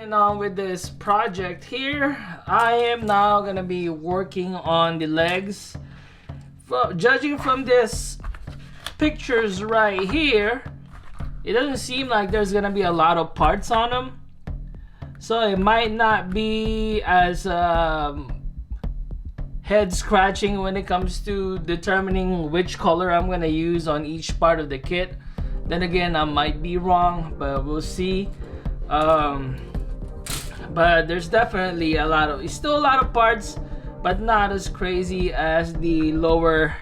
Continuing on with this project here, I am now gonna be working on the legs. Judging from this pictures right here, it doesn't seem like there's gonna be a lot of parts on them, so it might not be as head scratching when it comes to determining which color I'm gonna use on each part of the kit. Then again, I might be wrong, but we'll see. But there's definitely still a lot of parts, but not as crazy as the lower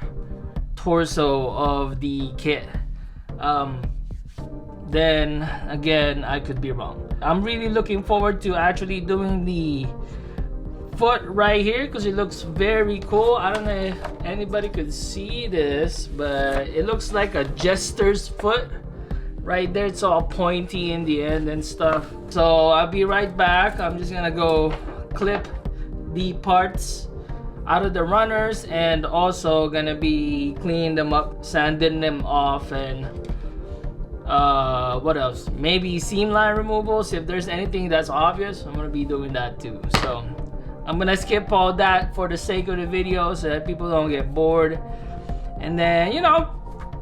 torso of the kit. Then again, I could be wrong. I'm really looking forward to actually doing the foot right here because it looks very cool. I don't know if anybody could see this, but it looks like a jester's foot right there. It's all pointy in the end and stuff. So I'll be right back. I'm just gonna go clip the parts out of the runners and also gonna be cleaning them up, sanding them off, and what else, maybe seam line removals. If there's anything that's obvious, I'm gonna be doing that too. So I'm gonna skip all that for the sake of the video so that people don't get bored, and then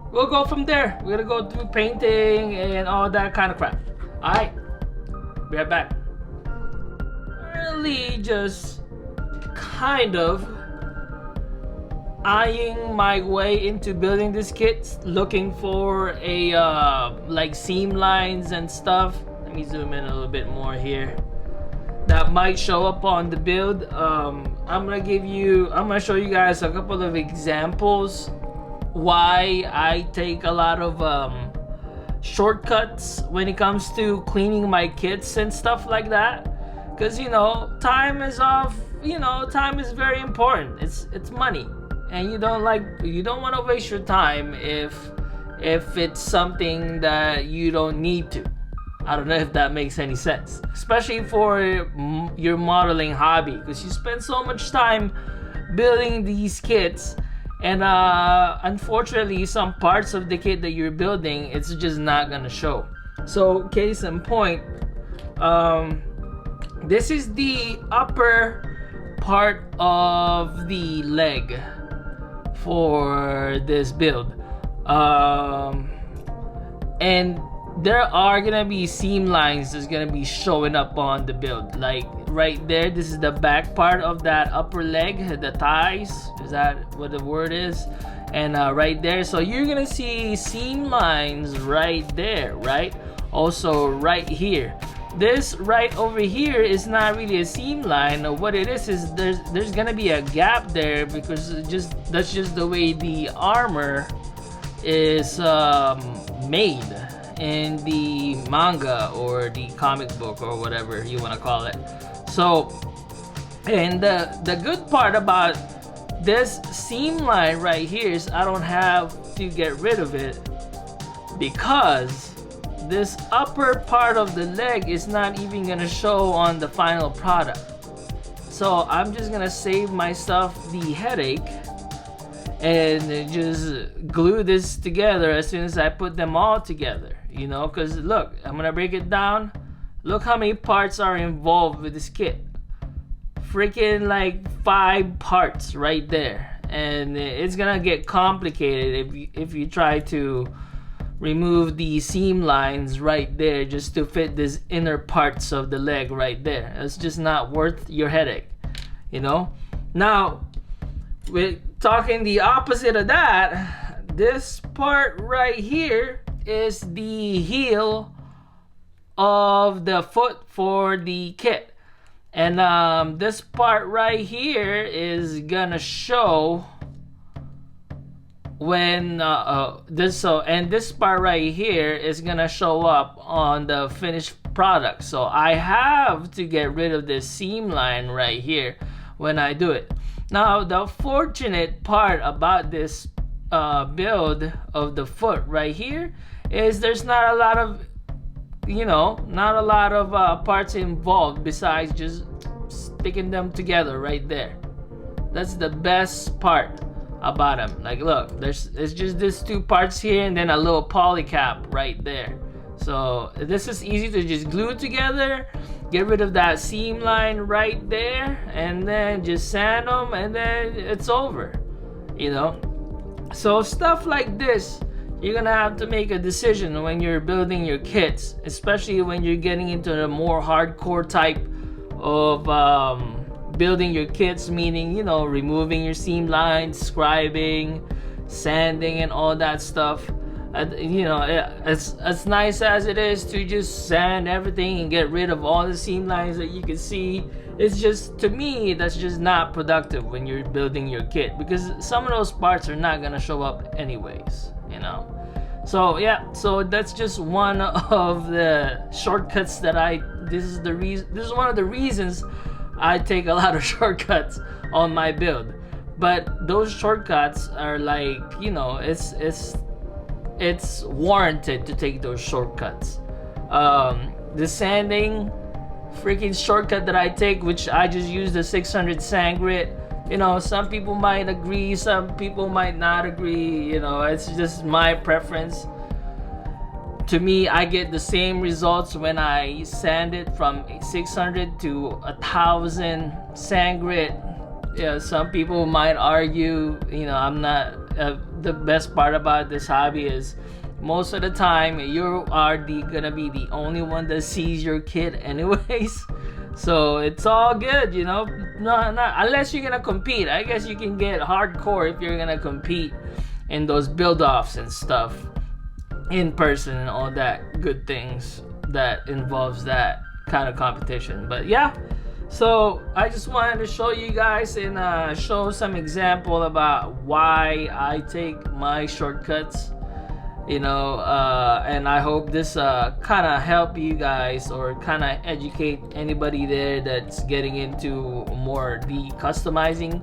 we'll go from there. We're gonna go through painting and all that kind of crap. Alright, be right back. Currently just kind of eyeing my way into building this kit, looking for a like seam lines and stuff. Let me zoom in a little bit more here. That might show up on the build. I'm gonna show you guys a couple of examples why I take a lot of shortcuts when it comes to cleaning my kits and stuff like that, because time is time is very important. It's money, and you don't want to waste your time if it's something that you don't need to. I don't know if that makes any sense, especially for your modeling hobby, because you spend so much time building these kits, and unfortunately some parts of the kit that you're building, it's just not gonna show. So case in point, this is the upper part of the leg for this build, and there are gonna be seam lines that's gonna be showing up on the build, like right there. This is the back part of that upper leg, the thighs, is that what the word is? And right there, so you're gonna see seam lines right there, right? Also right here, this right over here is not really a seam line. What it is there's gonna be a gap there because that's just the way the armor is made in the manga or the comic book or whatever you want to call it. So, and the good part about this seam line right here is I don't have to get rid of it, because this upper part of the leg is not even gonna show on the final product. So I'm just gonna save myself the headache and just glue this together as soon as I put them all together, because look, I'm gonna break it down. Look how many parts are involved with this kit. Freaking like 5 parts right there, and it's gonna get complicated if you try to remove the seam lines right there just to fit this inner parts of the leg right there. It's just not worth your headache, Now, with talking the opposite of that, this part right here is the heel of the foot for the kit, and this part right here is gonna show when this part right here is gonna show up on the finished product. So I have to get rid of this seam line right here when I do it. Now, the fortunate part about this build of the foot right here is there's not a lot of parts involved besides just sticking them together right there. That's the best part about them. Like, look, it's just these 2 parts here and then a little poly cap right there. So this is easy to just glue together, get rid of that seam line right there, and then just sand them, and then it's over, you know. So stuff like this, you're gonna have to make a decision when you're building your kits, especially when you're getting into the more hardcore type of building your kits, meaning, you know, removing your seam lines, scribing, sanding, and all that stuff. You know, it's as nice as it is to just sand everything and get rid of all the seam lines that you can see. It's just, to me, that's just not productive when you're building your kit, because some of those parts are not gonna show up anyways, you know. So yeah, so that's just one of the shortcuts that this is one of the reasons I take a lot of shortcuts on my build. But those shortcuts are like, you know, it's warranted to take those shortcuts. The sanding freaking shortcut that I take, which I just use the 600 sand grit. You know, some people might agree, some people might not agree. You know, it's just my preference. To me, I get the same results when I sand it from 600 to 1000 sand grit. Yeah, some people might argue, you know, I'm not. The best part about this hobby is most of the time you are gonna be the only one that sees your kit anyways. So it's all good, you know. Not unless you're gonna compete. I guess you can get hardcore if you're gonna compete in those build-offs and stuff in person and all that good things that involves that kind of competition. But yeah, so I just wanted to show you guys and show some example about why I take my shortcuts, you know, and I hope this kind of help you guys or kind of educate anybody there that's getting into more the customizing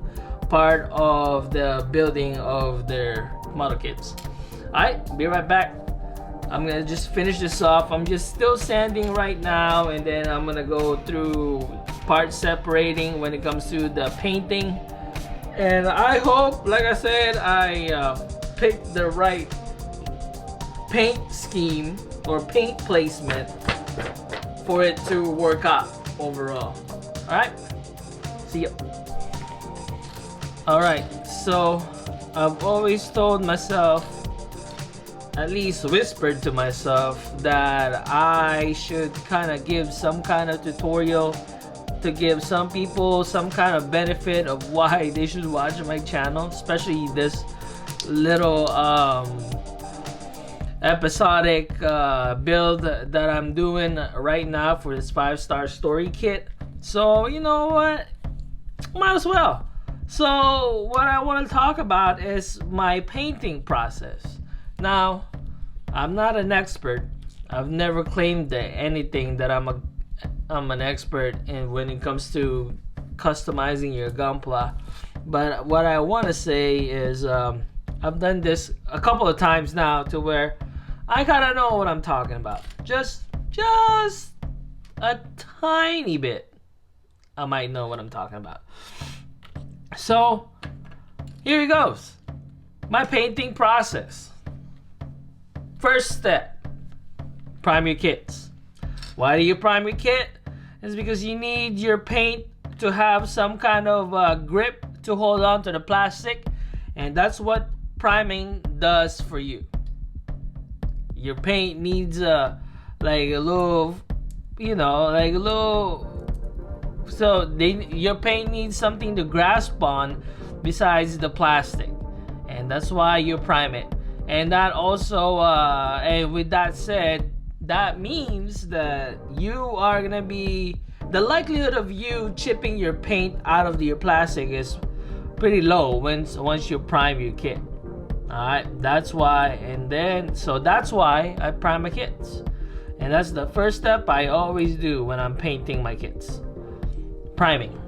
part of the building of their model kits. Alright, be right back. I'm gonna just finish this off. I'm just still sanding right now, and then I'm gonna go through part separating when it comes to the painting. And I hope, like I said, I picked the right paint scheme or paint placement for it to work out overall. Alright, see ya. Alright, so I've always told myself, at least whispered to myself, that I should kind of give some kind of tutorial to give some people some kind of benefit of why they should watch my channel, especially this little episodic build that I'm doing right now for this 5-star story kit. So you know what, might as well. So what I want to talk about is my painting process. Now, I'm not an expert. I've never claimed anything that I'm an expert in when it comes to customizing your gunpla. But what I want to say is I've done this a couple of times now to where I kind of know what I'm talking about. Just a tiny bit. I might know what I'm talking about. So, here it goes. My painting process. First step, prime your kits. Why do you prime your kit? It's because you need your paint to have some kind of grip to hold on to the plastic, and that's what priming does for you. Your paint needs your paint needs something to grasp on besides the plastic, and that's why you prime it. And that also, and with that said, that means that you are gonna be, the likelihood of you chipping your paint out of your plastic is pretty low once you prime your kit. Alright, that's why, that's why I prime my kits. And that's the first step I always do when I'm painting my kits. Priming.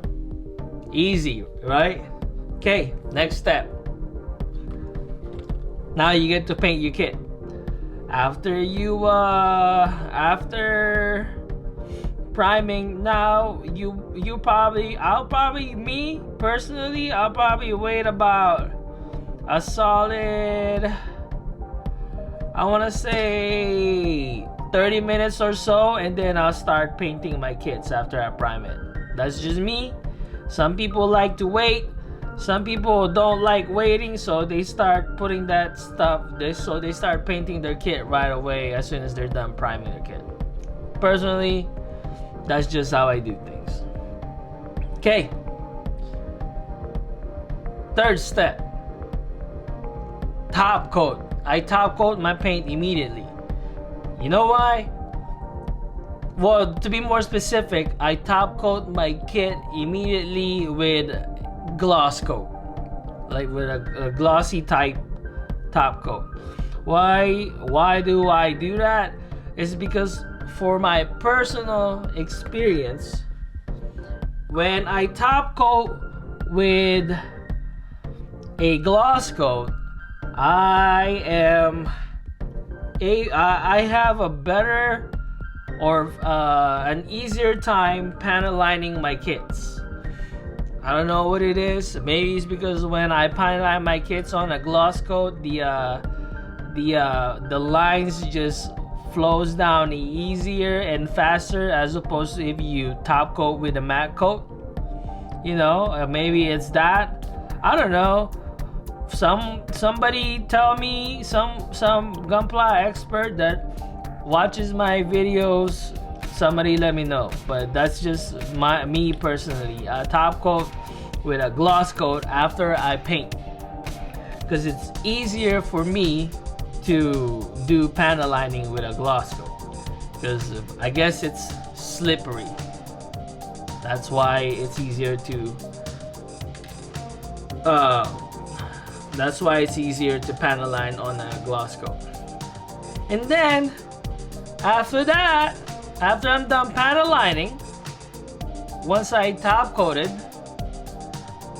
Easy, right? Okay, next step. Now you get to paint your kit. After priming, now I'll probably wait about a solid, I want to say 30 minutes or so, and then I'll start painting my kits after I prime it. That's just me. Some people like to wait. Some people don't like waiting, so they start putting that stuff. So they start painting their kit right away as soon as they're done priming their kit. Personally, that's just how I do things. Okay. Third step. Top coat. I top coat my paint immediately. You know why? Well, to be more specific, I top coat my kit immediately with gloss coat, like with a glossy type top coat. Why do I do that? It's because for my personal experience, when I top coat with a gloss coat, I have a better or an easier time panel lining my kits. I don't know what it is. Maybe it's because when I panel line my kits on a gloss coat, the lines just flows down easier and faster as opposed to if you top coat with a matte coat. You know, maybe it's that. I don't know. Somebody tell me, some Gunpla expert that watches my videos, somebody let me know. But that's just me personally. I top coat with a gloss coat after I paint, because it's easier for me to do panel lining with a gloss coat, because I guess it's slippery. That's why it's easier to panel line on a gloss coat. And then after that, after I'm done panel lining, once I top coated,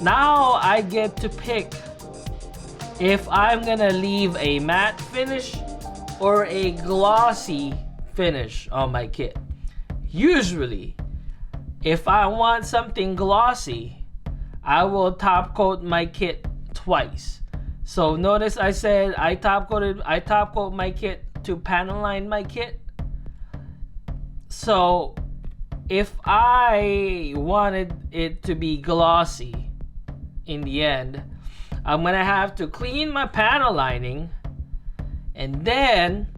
now I get to pick if I'm gonna leave a matte finish or a glossy finish on my kit. Usually, if I want something glossy, I will top coat my kit twice. So notice I said I top coat my kit to panel line my kit. So if I wanted it to be glossy in the end, I'm gonna have to clean my panel lining, and then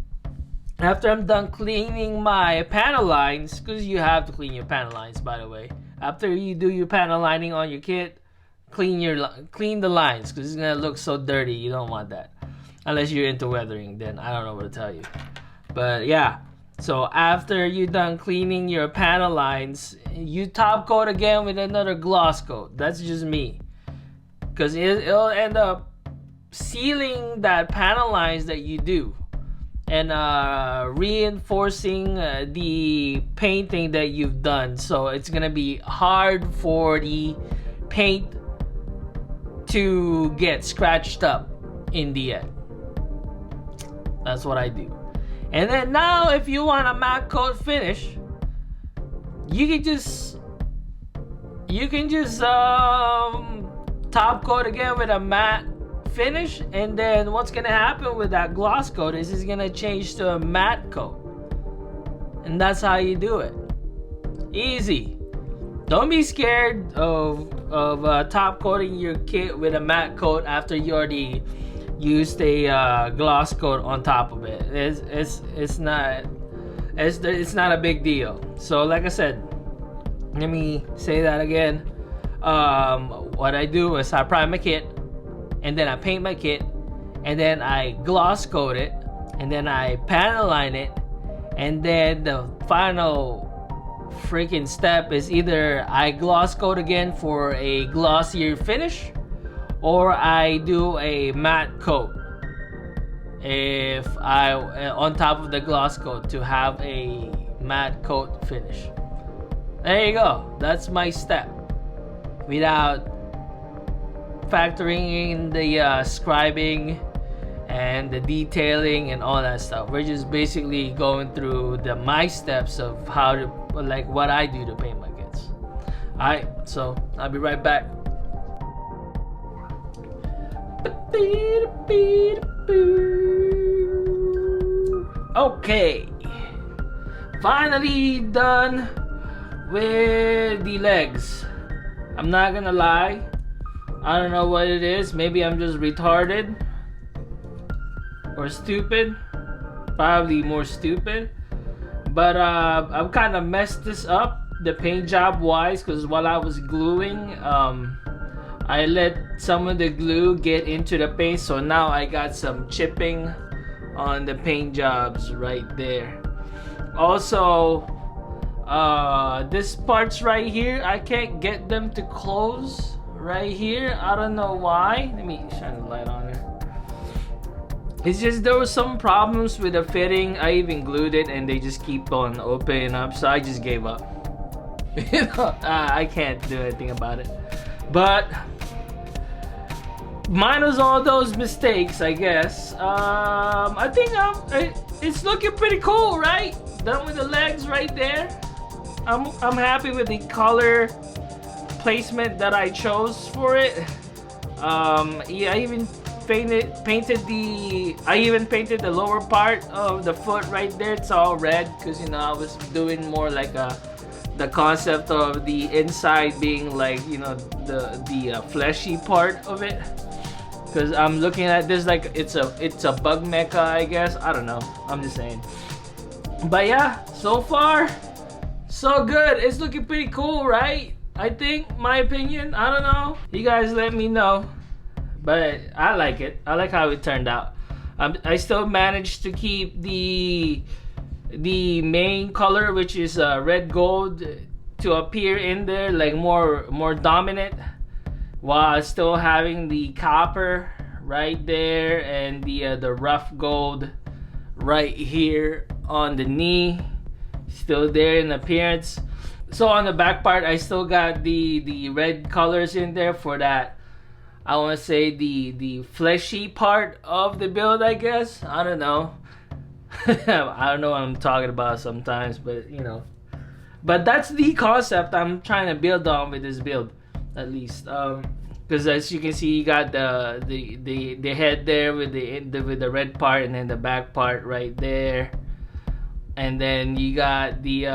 after I'm done cleaning my panel lines, because you have to clean your panel lines, by the way. After you do your panel lining on your kit, clean the lines, because it's gonna look so dirty. You don't want that, unless you're into weathering. Then I don't know what to tell you. But yeah, so after you're done cleaning your panel lines, you top coat again with another gloss coat. That's just me, because it'll end up sealing that panel lines that you do, and reinforcing the painting that you've done. So it's gonna be hard for the paint to get scratched up in the end. That's what I do. And then now, if you want a matte coat finish, you can just top coat again with a matte finish, and then what's gonna happen with that gloss coat is it's gonna change to a matte coat, and that's how you do it. Easy. Don't be scared of top coating your kit with a matte coat after you already used a gloss coat on top of it. It's not a big deal. So like I said, let me say that again. What I do is I prime my kit, and then I paint my kit, and then I gloss coat it, and then I panel line it, and then the final freaking step is either I gloss coat again for a glossier finish, or I do a matte coat on top of the gloss coat to have a matte coat finish. There you go. That's my step, without factoring in the scribing and the detailing and all that stuff. We're just basically going through my steps of how to, like, what I do to paint my kits. Alright, so I'll be right back. Okay, finally done with the legs. I'm not gonna lie, I don't know what it is. Maybe I'm just retarded or stupid. Probably more stupid. But I've kind of messed this up, the paint job wise, because while I was gluing, I let some of the glue get into the paint, so now I got some chipping on the paint jobs right there. Also, this parts right here, I can't get them to close right here. I don't know why. Let me shine the light on it. It's just there was some problems with the fitting. I even glued it and they just keep on opening up, so I just gave up. I can't do anything about it. But minus all those mistakes, I guess. I think it's looking pretty cool, right? Done with the legs right there. I'm happy with the color placement that I chose for it. Yeah, I even painted the lower part of the foot right there. It's all red because, you know, I was doing more like the concept of the inside being like, you know, the fleshy part of it. Because I'm looking at this like it's a bug mecha, I guess. I don't know. I'm just saying. But yeah, so far so good. It's looking pretty cool, right? I think, my opinion. I don't know. You guys let me know. But I like it. I like how it turned out. I still managed to keep the main color, which is red gold, to appear in there like more dominant, while still having the copper right there and the rough gold right here on the knee, still there in appearance. So on the back part, I still got the red colors in there for that. I want to say the fleshy part of the build, I guess. I don't know. I don't know what I'm talking about sometimes, but you know. But that's the concept I'm trying to build on with this build, at least. Because as you can see, you got the head there with the red part, and then the back part right there, and then you got the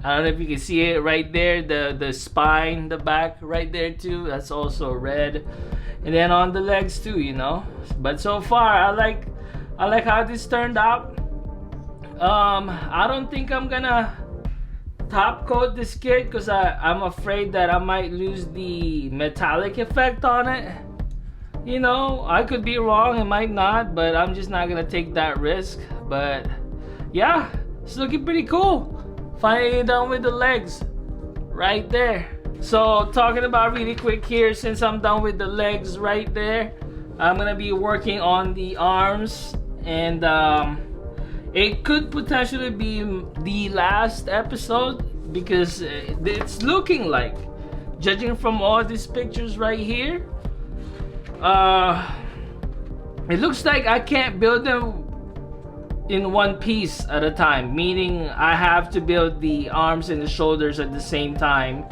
I don't know if you can see it right there, the spine, the back right there too. That's also red, and then on the legs too, you know. But so far, I like how this turned out. I don't think I'm gonna top coat this kit because I'm afraid that I might lose the metallic effect on it. You know, I could be wrong, it might not, but I'm just not gonna take that risk. But yeah, it's looking pretty cool. Finally done with the legs right there. So talking about really quick here, since I'm done with the legs right there, I'm gonna be working on the arms, and it could potentially be the last episode because it's looking like, judging from all these pictures right here, it looks like I can't build them in one piece at a time, meaning I have to build the arms and the shoulders at the same time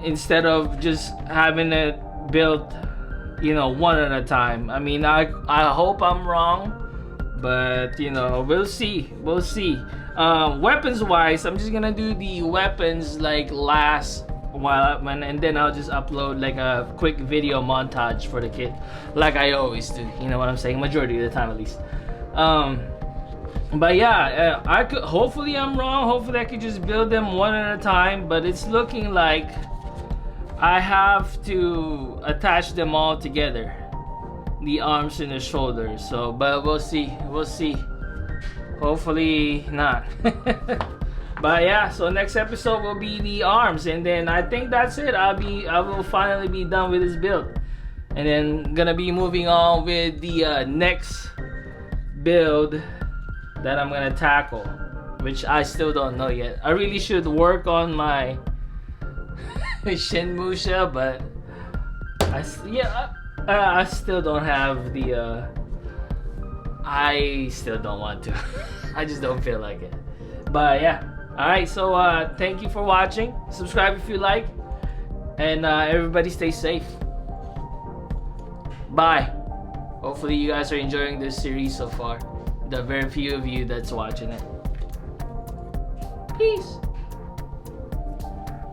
instead of just having it built, you know, one at a time. I mean, I hope I'm wrong, but you know, we'll see. Weapons wise, I'm just gonna do the weapons like last while, and then I'll just upload like a quick video montage for the kit, like I always do. You know what I'm saying? Majority of the time, at least. But yeah, I could. Hopefully, I'm wrong. Hopefully, I could just build them one at a time. But it's looking like I have to attach them all together, the arms and the shoulders. So, but we'll see. We'll see. Hopefully not. But yeah, so next episode will be the arms, and then I think that's it. I will finally be done with this build, and then gonna be moving on with the next build that I'm gonna tackle, which I still don't know yet. I really should work on my Shinmusha, but I still don't have the I still don't want to. I just don't feel like it. But yeah, alright, so thank you for watching. Subscribe if you like, and everybody stay safe. Bye. Hopefully you guys are enjoying this series so far, the very few of you that's watching it. Peace.